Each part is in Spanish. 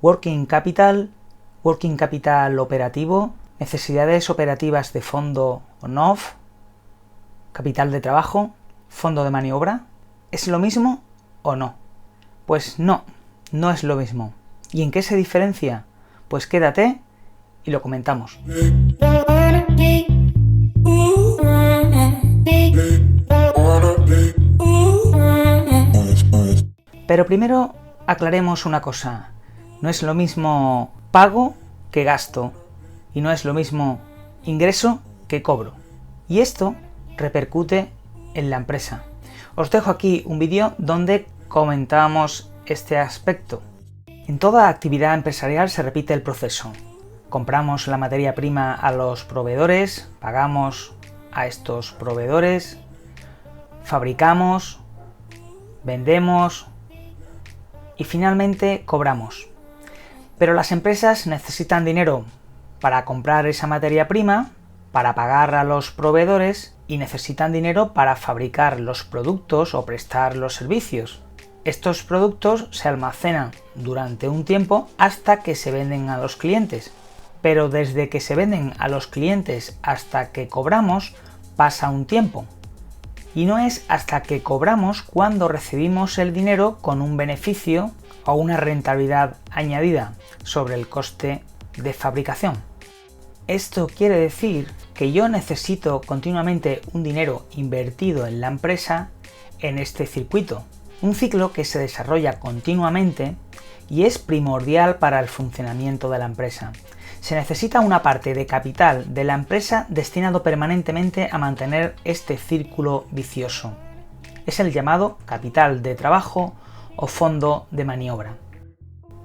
working capital operativo, necesidades operativas de fondo on-off, capital de trabajo, fondo de maniobra. ¿Es lo mismo o no? Pues no, no es lo mismo. ¿Y en qué se diferencia? Pues quédate y lo comentamos. Pero primero aclaremos una cosa. No es lo mismo pago que gasto. Y no es lo mismo ingreso que cobro. Y esto repercute en la empresa. Os dejo aquí un vídeo donde comentamos este aspecto. En toda actividad empresarial se repite el proceso. Compramos la materia prima a los proveedores, pagamos a estos proveedores, fabricamos, vendemos y finalmente cobramos. Pero las empresas necesitan dinero para comprar esa materia prima, para pagar a los proveedores y necesitan dinero para fabricar los productos o prestar los servicios. Estos productos se almacenan durante un tiempo hasta que se venden a los clientes. Pero desde que se venden a los clientes hasta que cobramos pasa un tiempo. Y no es hasta que cobramos cuando recibimos el dinero con un beneficio o una rentabilidad añadida sobre el coste de fabricación. Esto quiere decir que yo necesito continuamente un dinero invertido en la empresa en este circuito. Un ciclo que se desarrolla continuamente y es primordial para el funcionamiento de la empresa. Se necesita una parte de capital de la empresa destinado permanentemente a mantener este círculo vicioso. Es el llamado capital de trabajo o fondo de maniobra.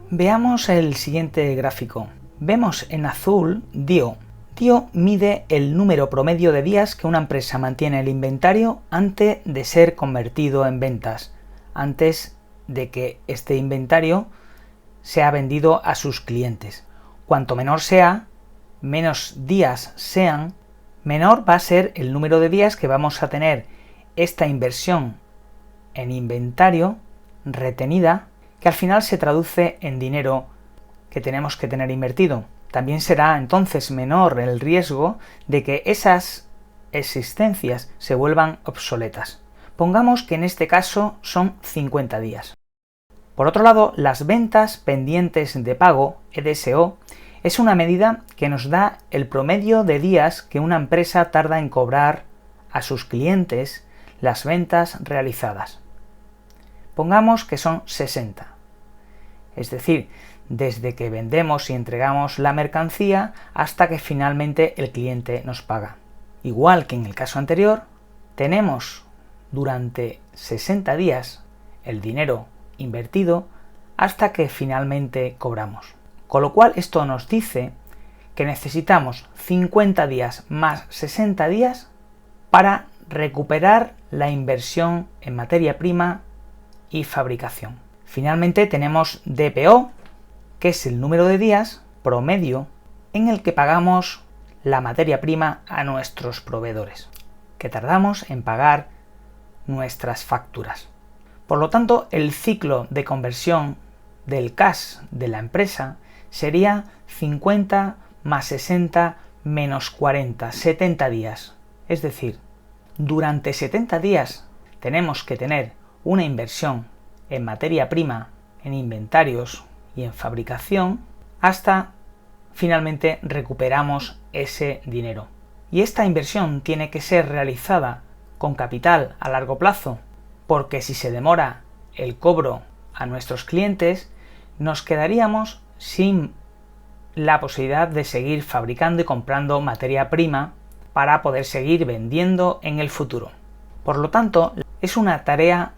Veamos el siguiente gráfico. Vemos en azul DIO. DIO mide el número promedio de días que una empresa mantiene el inventario antes de ser convertido en ventas, antes de que este inventario sea vendido a sus clientes. Cuanto menor sea, menos días sean, menor va a ser el número de días que vamos a tener esta inversión en inventario retenida, que al final se traduce en dinero que tenemos que tener invertido. También será entonces menor el riesgo de que esas existencias se vuelvan obsoletas. Pongamos que en este caso son 50 días. Por otro lado, las ventas pendientes de pago, EDSO, es una medida que nos da el promedio de días que una empresa tarda en cobrar a sus clientes las ventas realizadas. Pongamos que son 60. Es decir, desde que vendemos y entregamos la mercancía hasta que finalmente el cliente nos paga. Igual que en el caso anterior, tenemos durante 60 días el dinero invertido hasta que finalmente cobramos. Con lo cual esto nos dice que necesitamos 50 días más 60 días para recuperar la inversión en materia prima y fabricación. Finalmente tenemos DPO, que es el número de días promedio en el que pagamos la materia prima a nuestros proveedores, que tardamos en pagar nuestras facturas. Por lo tanto, el ciclo de conversión del cash de la empresa sería 50 más 60 menos 40, 70 días. Es decir, durante 70 días tenemos que tener una inversión en materia prima, en inventarios y en fabricación hasta finalmente recuperamos ese dinero. Y esta inversión tiene que ser realizada con capital a largo plazo, porque si se demora el cobro a nuestros clientes, nos quedaríamos sin la posibilidad de seguir fabricando y comprando materia prima para poder seguir vendiendo en el futuro. Por lo tanto, es una tarea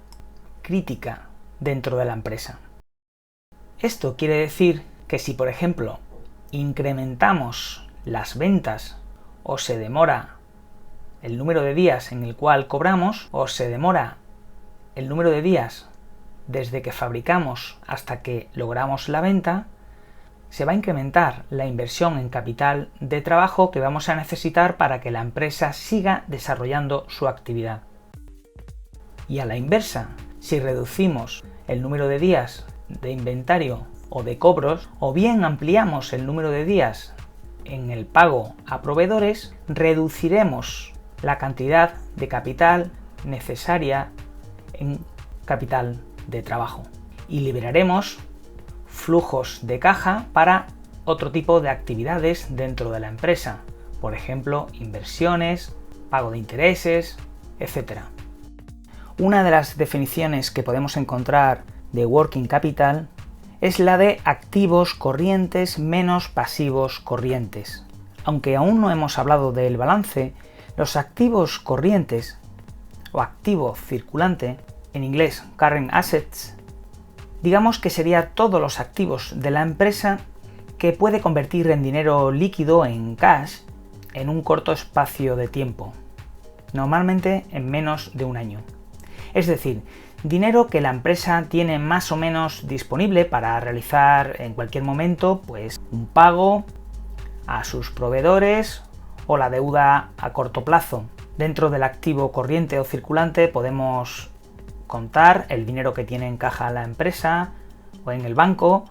crítica dentro de la empresa. Esto quiere decir que si, por ejemplo, incrementamos las ventas o se demora el número de días en el cual cobramos o se demora el número de días desde que fabricamos hasta que logramos la venta, se va a incrementar la inversión en capital de trabajo que vamos a necesitar para que la empresa siga desarrollando su actividad. Y a la inversa, si reducimos el número de días de inventario o de cobros, o bien ampliamos el número de días en el pago a proveedores, reduciremos la cantidad de capital necesaria en capital de trabajo y liberaremos flujos de caja para otro tipo de actividades dentro de la empresa, por ejemplo, inversiones, pago de intereses, etc. Una de las definiciones que podemos encontrar de working capital es la de activos corrientes menos pasivos corrientes. Aunque aún no hemos hablado del balance, los activos corrientes o activo circulante, en inglés current assets, digamos que sería todos los activos de la empresa que puede convertir en dinero líquido, en cash, en un corto espacio de tiempo, normalmente en menos de un año. Es decir, dinero que la empresa tiene más o menos disponible para realizar en cualquier momento, pues un pago a sus proveedores o la deuda a corto plazo. Dentro del activo corriente o circulante podemos contar el dinero que tiene en caja la empresa o en el banco,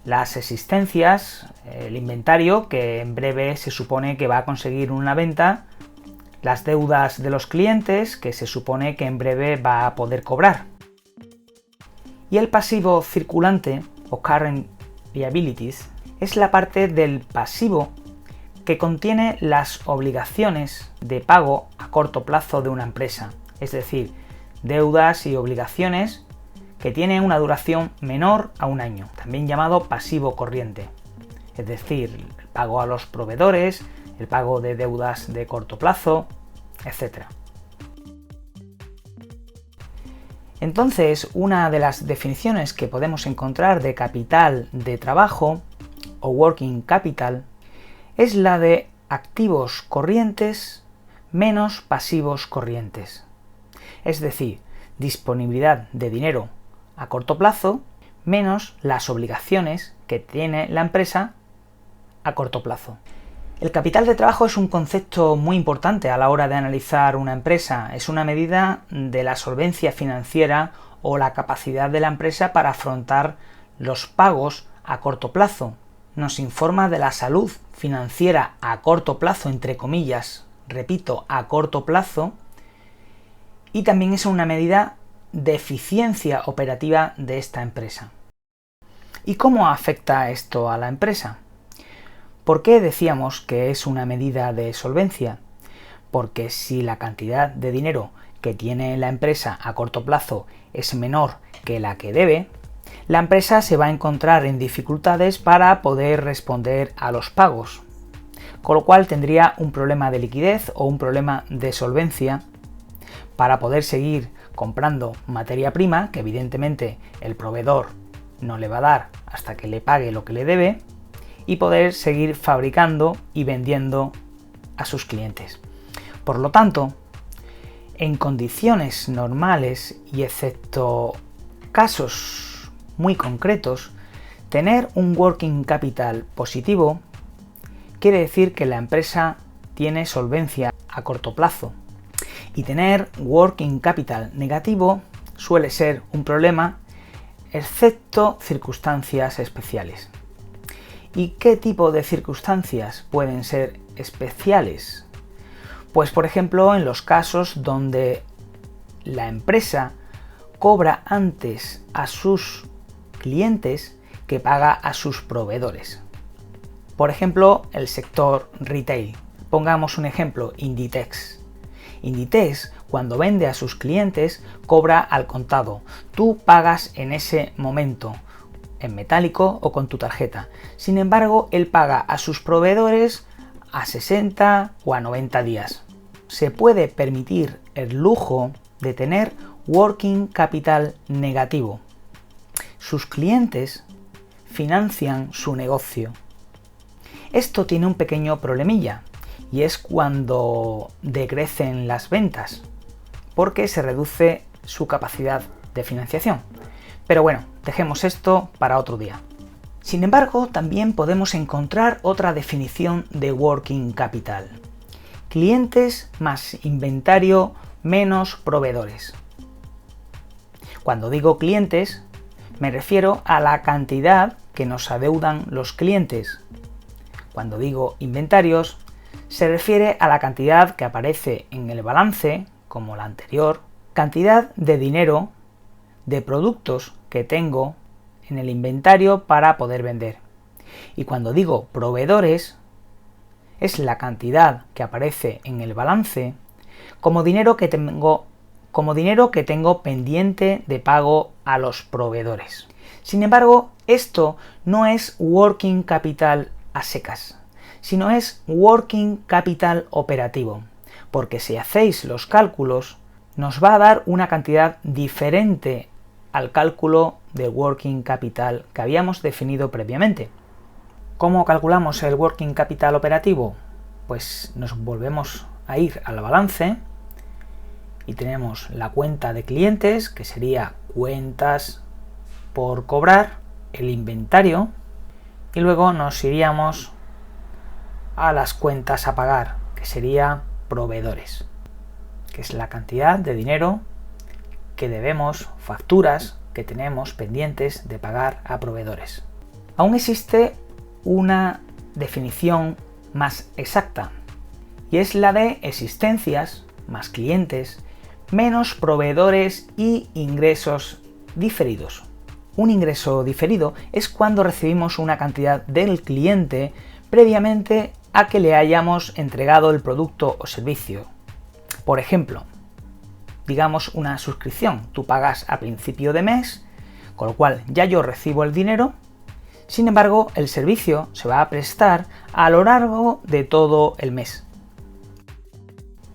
las existencias, el inventario que en breve se supone que va a conseguir una venta, las deudas de los clientes que se supone que en breve va a poder cobrar. Y el pasivo circulante o current liabilities es la parte del pasivo que contiene las obligaciones de pago a corto plazo de una empresa, es decir, deudas y obligaciones que tienen una duración menor a un año, también llamado pasivo corriente, es decir, el pago a los proveedores, el pago de deudas de corto plazo, etc. Entonces, una de las definiciones que podemos encontrar de capital de trabajo o working capital es la de activos corrientes menos pasivos corrientes. Es decir, disponibilidad de dinero a corto plazo menos las obligaciones que tiene la empresa a corto plazo. El capital de trabajo es un concepto muy importante a la hora de analizar una empresa. Es una medida de la solvencia financiera o la capacidad de la empresa para afrontar los pagos a corto plazo. Nos informa de la salud financiera a corto plazo, entre comillas, repito, a corto plazo, y también es una medida de eficiencia operativa de esta empresa. ¿Y cómo afecta esto a la empresa? ¿Por qué decíamos que es una medida de solvencia? Porque si la cantidad de dinero que tiene la empresa a corto plazo es menor que la que debe, la empresa se va a encontrar en dificultades para poder responder a los pagos, con lo cual tendría un problema de liquidez o un problema de solvencia para poder seguir comprando materia prima, que evidentemente el proveedor no le va a dar hasta que le pague lo que le debe, y poder seguir fabricando y vendiendo a sus clientes. Por lo tanto, en condiciones normales y excepto casos muy concretos, tener un working capital positivo quiere decir que la empresa tiene solvencia a corto plazo, y tener working capital negativo suele ser un problema, excepto circunstancias especiales. ¿Y qué tipo de circunstancias pueden ser especiales? Pues por ejemplo en los casos donde la empresa cobra antes a sus clientes que paga a sus proveedores. Por ejemplo, el sector retail. Pongamos un ejemplo, Inditex. Inditex, cuando vende a sus clientes, cobra al contado. Tú pagas en ese momento, en metálico o con tu tarjeta. Sin embargo, él paga a sus proveedores a 60 o a 90 días. Se puede permitir el lujo de tener working capital negativo. Sus clientes financian su negocio. Esto tiene un pequeño problemilla, y es cuando decrecen las ventas, porque se reduce su capacidad de financiación. Pero bueno, dejemos esto para otro día. Sin embargo, también podemos encontrar otra definición de working capital. Clientes más inventario menos proveedores. Cuando digo clientes, me refiero a la cantidad que nos adeudan los clientes. Cuando digo inventarios, se refiere a la cantidad que aparece en el balance, como la anterior, cantidad de dinero de productos que tengo en el inventario para poder vender. Y cuando digo proveedores, es la cantidad que aparece en el balance como dinero que tengo pendiente de pago a los proveedores. Sin embargo, esto no es working capital a secas, sino es working capital operativo, porque si hacéis los cálculos, nos va a dar una cantidad diferente al cálculo de working capital que habíamos definido previamente. ¿Cómo calculamos el working capital operativo? Pues nos volvemos a ir al balance y tenemos la cuenta de clientes, que sería cuentas por cobrar, el inventario, y luego nos iríamos a las cuentas a pagar, que sería proveedores, que es la cantidad de dinero que debemos, facturas que tenemos pendientes de pagar a proveedores. Aún existe una definición más exacta, y es la de existencias más clientes menos proveedores y ingresos diferidos. Un ingreso diferido es cuando recibimos una cantidad del cliente previamente a que le hayamos entregado el producto o servicio. Por ejemplo, digamos una suscripción. Tú pagas a principio de mes, con lo cual ya yo recibo el dinero. Sin embargo, el servicio se va a prestar a lo largo de todo el mes.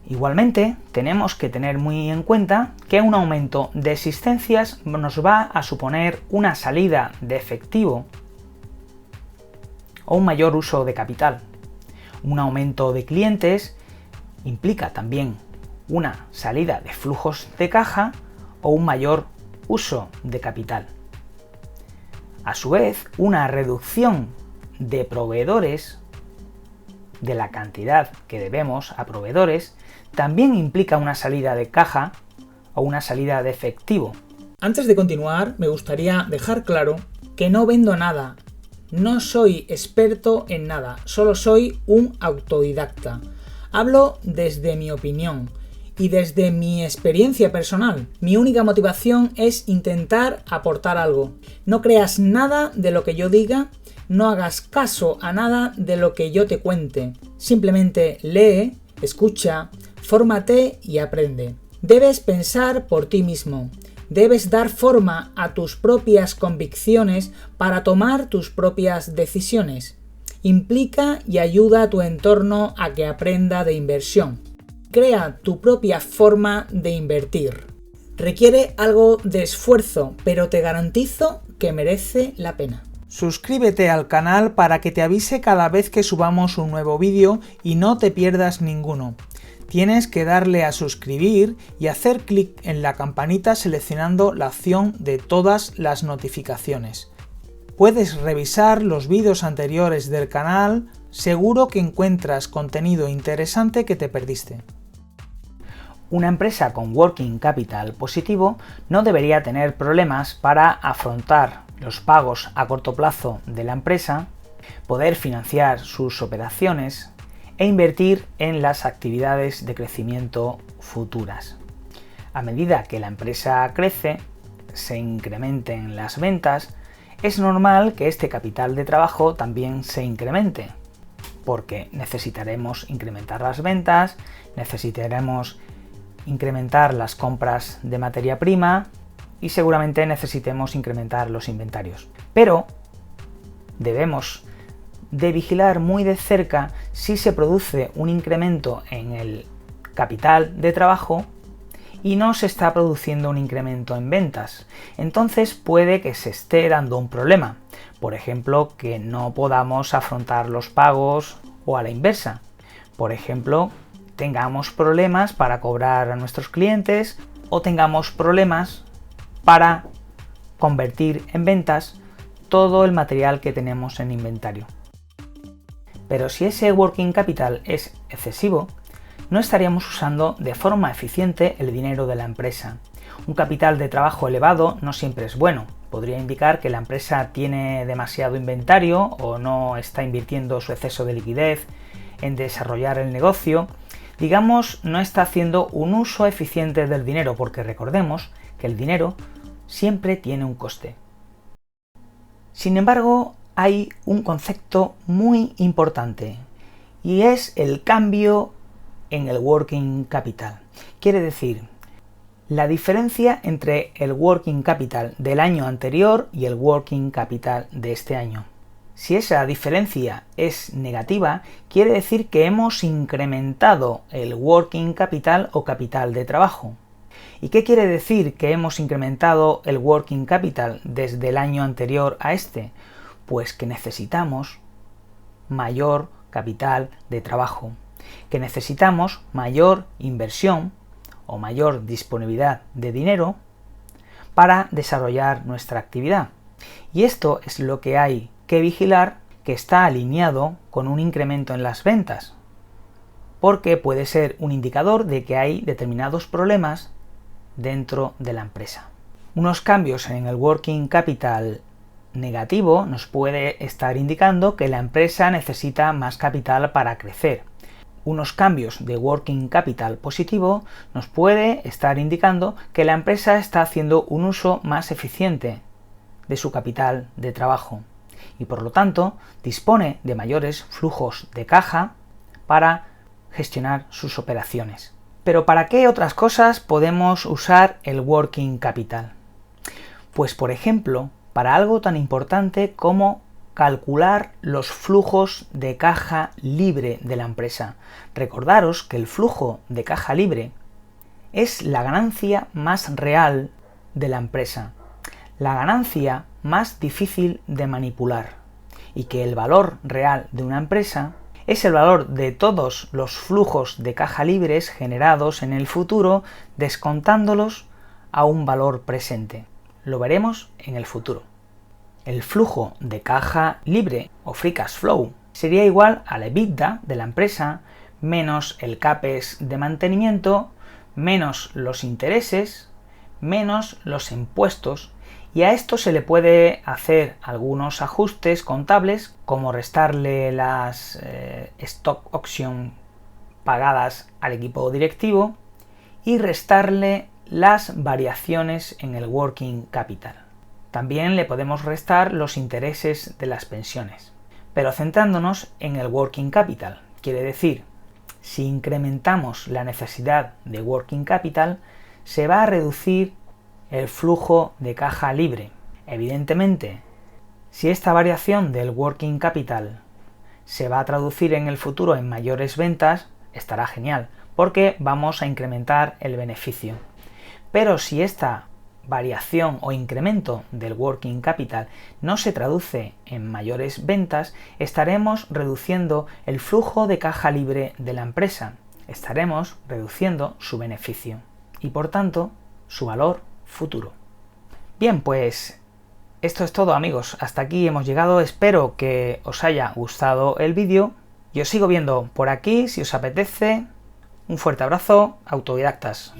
Igualmente, tenemos que tener muy en cuenta que un aumento de existencias nos va a suponer una salida de efectivo o un mayor uso de capital. Un aumento de clientes implica también una salida de flujos de caja o un mayor uso de capital. A su vez, una reducción de proveedores, de la cantidad que debemos a proveedores, también implica una salida de caja o una salida de efectivo. Antes de continuar, me gustaría dejar claro que no vendo nada, no soy experto en nada, solo soy un autodidacta. Hablo desde mi opinión y desde mi experiencia personal. Mi única motivación es intentar aportar algo. No creas nada de lo que yo diga, no hagas caso a nada de lo que yo te cuente. Simplemente lee, escucha, fórmate y aprende. Debes pensar por ti mismo. Debes dar forma a tus propias convicciones para tomar tus propias decisiones. Implica y ayuda a tu entorno a que aprenda de inversión. Crea tu propia forma de invertir. Requiere algo de esfuerzo, pero te garantizo que merece la pena. Suscríbete al canal para que te avise cada vez que subamos un nuevo vídeo y no te pierdas ninguno. Tienes que darle a suscribir y hacer clic en la campanita seleccionando la opción de todas las notificaciones. Puedes revisar los vídeos anteriores del canal, seguro que encuentras contenido interesante que te perdiste. Una empresa con working capital positivo no debería tener problemas para afrontar los pagos a corto plazo de la empresa, poder financiar sus operaciones e invertir en las actividades de crecimiento futuras. A medida que la empresa crece, se incrementen las ventas, es normal que este capital de trabajo también se incremente, porque necesitaremos incrementar las ventas, necesitaremos incrementar las compras de materia prima y seguramente necesitemos incrementar los inventarios. Pero debemos de vigilar muy de cerca si se produce un incremento en el capital de trabajo y no se está produciendo un incremento en ventas. Entonces puede que se esté dando un problema. Por ejemplo, que no podamos afrontar los pagos o a la inversa. Por ejemplo, tengamos problemas para cobrar a nuestros clientes o tengamos problemas para convertir en ventas todo el material que tenemos en inventario. Pero si ese working capital es excesivo, no estaríamos usando de forma eficiente el dinero de la empresa. Un capital de trabajo elevado no siempre es bueno, Podría indicar que la empresa tiene demasiado inventario o no está invirtiendo su exceso de liquidez en desarrollar el negocio. Digamos, no está haciendo un uso eficiente del dinero, porque recordemos que el dinero siempre tiene un coste. Sin embargo, hay un concepto muy importante y es el cambio en el working capital. Quiere decir, la diferencia entre el working capital del año anterior y el working capital de este año. Si esa diferencia es negativa, quiere decir que hemos incrementado el working capital o capital de trabajo. ¿Y qué quiere decir que hemos incrementado el working capital desde el año anterior a este? Pues que necesitamos mayor capital de trabajo, que necesitamos mayor inversión o mayor disponibilidad de dinero para desarrollar nuestra actividad. Y esto es lo que hay que vigilar, que está alineado con un incremento en las ventas, porque puede ser un indicador de que hay determinados problemas dentro de la empresa. Unos cambios en el working capital negativo nos puede estar indicando que la empresa necesita más capital para crecer. Unos cambios de working capital positivo nos puede estar indicando que la empresa está haciendo un uso más eficiente de su capital de trabajo y por lo tanto dispone de mayores flujos de caja para gestionar sus operaciones. Pero ¿para qué otras cosas podemos usar el working capital? Pues por ejemplo, para algo tan importante como calcular los flujos de caja libre de la empresa. Recordaros que el flujo de caja libre es la ganancia más real de la empresa, la ganancia más difícil de manipular, y que el valor real de una empresa es el valor de todos los flujos de caja libres generados en el futuro, descontándolos a un valor presente. Lo veremos en el futuro. El flujo de caja libre o free cash flow sería igual al EBITDA de la empresa menos el CAPEX de mantenimiento, menos los intereses, menos los impuestos, y a esto se le puede hacer algunos ajustes contables, como restarle las stock option pagadas al equipo directivo y restarle las variaciones en el working capital. También le podemos restar los intereses de las pensiones. Pero centrándonos en el working capital, quiere decir, si incrementamos la necesidad de working capital, se va a reducir el flujo de caja libre. Evidentemente, si esta variación del working capital se va a traducir en el futuro en mayores ventas, estará genial, porque vamos a incrementar el beneficio. Pero si esta variación o incremento del working capital no se traduce en mayores ventas, estaremos reduciendo el flujo de caja libre de la empresa, estaremos reduciendo su beneficio y por tanto su valor futuro. Bien, pues esto es todo, amigos, hasta aquí hemos llegado. Espero que os haya gustado el vídeo y os sigo viendo por aquí si os apetece. Un fuerte abrazo, autodidactas.